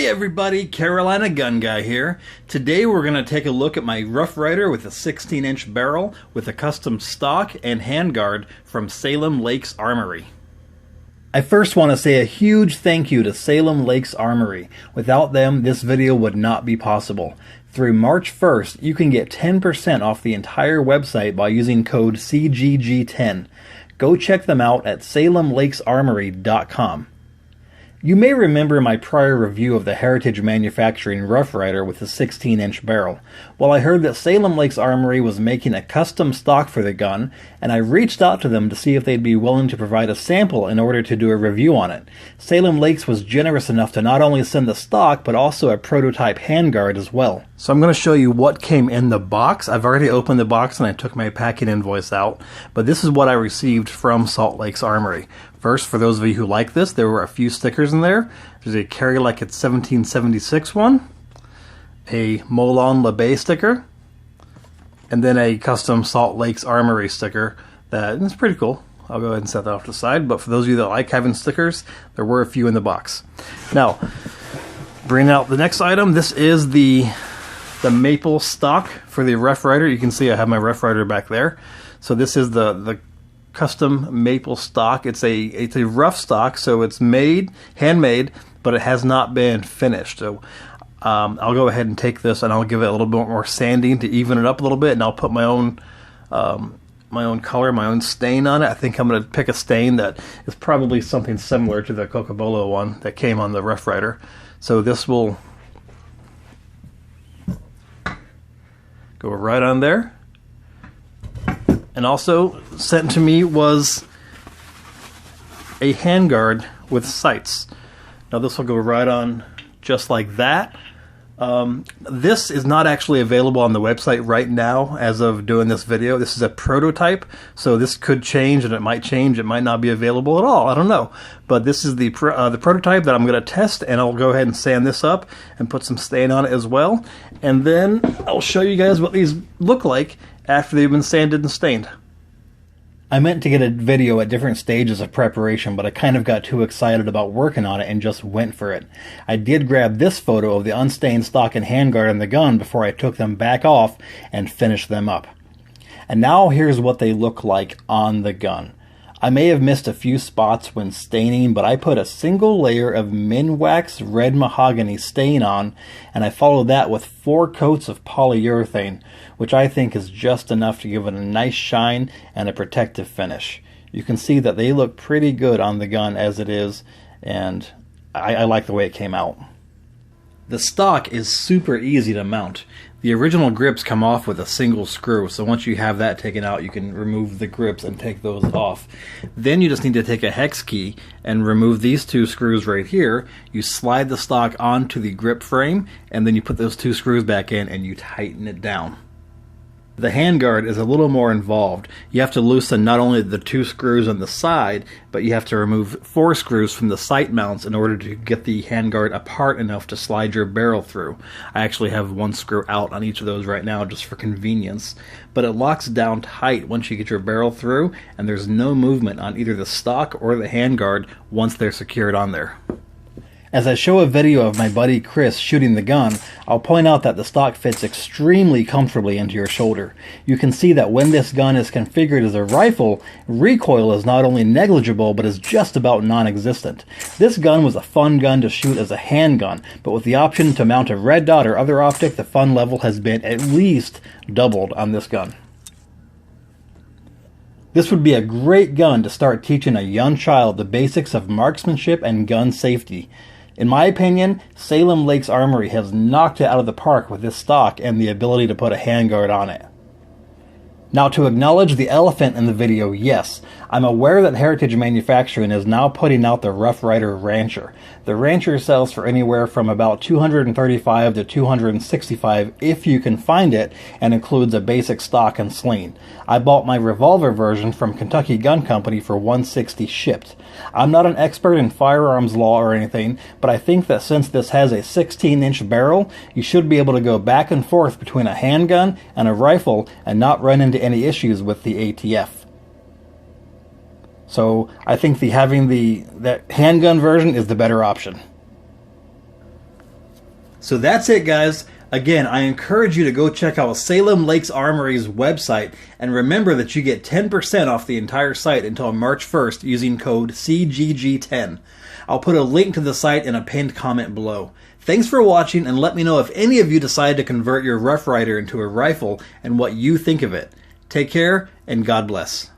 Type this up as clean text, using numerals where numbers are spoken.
everybody, Carolina Gun Guy here. Today we're going to take a look at my Rough Rider with a 16-inch barrel with a custom stock and handguard from Salem Lakes Armory. I first want to say a huge thank you to Salem Lakes Armory. Without them, this video would not be possible. Through March 1st, you can get 10% off the entire website by using code CGG10. Go check them out at SalemLakesArmory.com. You may remember my prior review of the Heritage Manufacturing Rough Rider with a 16-inch barrel. Well, I heard that Salem Lakes Armory was making a custom stock for the gun, and I reached out to them to see if they'd be willing to provide a sample in order to do a review on it. Salem Lakes was generous enough to not only send the stock, but also a prototype handguard as well. So I'm going to show you what came in the box. I've already opened the box and I took my packing invoice out, but this is what I received from Salt Lakes Armory. First, for those of you who like this, there were a few stickers in there. There's a Carry Like It's 1776 one, a Molon LeBay sticker, and then a custom Salt Lakes Armory sticker that is pretty cool. I'll go ahead and set that off to the side, but for those of you that like having stickers, there were a few in the box. Now, bringing out the next item, this is the maple stock for the Rough Rider. You can see I have my Rough Rider back there. So this is the custom maple stock. It's a rough stock, so it's handmade, but it has not been finished. So I'll go ahead and take this and I'll give it a little bit more sanding to even it up a little bit, and I'll put my own color, my own stain on it. I think I'm going to pick a stain that is probably something similar to the Cocobolo one that came on the Rough Rider. So this will go right on there. And also sent to me was a handguard with sights. Now this will go right on just like that. This is not actually available on the website right now as of doing this video. This is a prototype, so this could change, and it might change. It might not be available at all. I don't know. But this is the prototype that I'm going to test, and I'll go ahead and sand this up and put some stain on it as well. And then I'll show you guys what these look like after they've been sanded and stained. I meant to get a video at different stages of preparation, but I kind of got too excited about working on it and just went for it. I did grab this photo of the unstained stock and handguard on the gun before I took them back off and finished them up. And now here's what they look like on the gun. I may have missed a few spots when staining, but I put a single layer of Minwax red mahogany stain on, and I followed that with 4 coats of polyurethane, which I think is just enough to give it a nice shine and a protective finish. You can see that they look pretty good on the gun as it is, and I like the way it came out. The stock is super easy to mount. The original grips come off with a single screw, so once you have that taken out, you can remove the grips and take those off. Then you just need to take a hex key and remove these 2 screws right here. You slide the stock onto the grip frame, and then you put those 2 screws back in and you tighten it down. The handguard is a little more involved. You have to loosen not only the 2 screws on the side, but you have to remove 4 screws from the sight mounts in order to get the handguard apart enough to slide your barrel through. I actually have 1 screw out on each of those right now just for convenience. But it locks down tight once you get your barrel through, and there's no movement on either the stock or the handguard once they're secured on there. As I show a video of my buddy Chris shooting the gun, I'll point out that the stock fits extremely comfortably into your shoulder. You can see that when this gun is configured as a rifle, recoil is not only negligible, but is just about non-existent. This gun was a fun gun to shoot as a handgun, but with the option to mount a red dot or other optic, the fun level has been at least doubled on this gun. This would be a great gun to start teaching a young child the basics of marksmanship and gun safety. In my opinion, Salem Lakes Armory has knocked it out of the park with this stock and the ability to put a handguard on it. Now, to acknowledge the elephant in the video, yes, I'm aware that Heritage Manufacturing is now putting out the Rough Rider Rancher. The Rancher sells for anywhere from about $235 to $265 if you can find it, and includes a basic stock and sling. I bought my revolver version from Kentucky Gun Company for $160 shipped. I'm not an expert in firearms law or anything, but I think that since this has a 16-inch barrel, you should be able to go back and forth between a handgun and a rifle and not run into any issues with the ATF. So I think having the handgun version is the better option. So that's it, guys. Again, I encourage you to go check out Salem Lakes Armory's website, and remember that you get 10% off the entire site until March 1st using code CGG10. I'll put a link to the site in a pinned comment below. Thanks for watching, and let me know if any of you decide to convert your Rough Rider into a rifle and what you think of it. Take care, and God bless.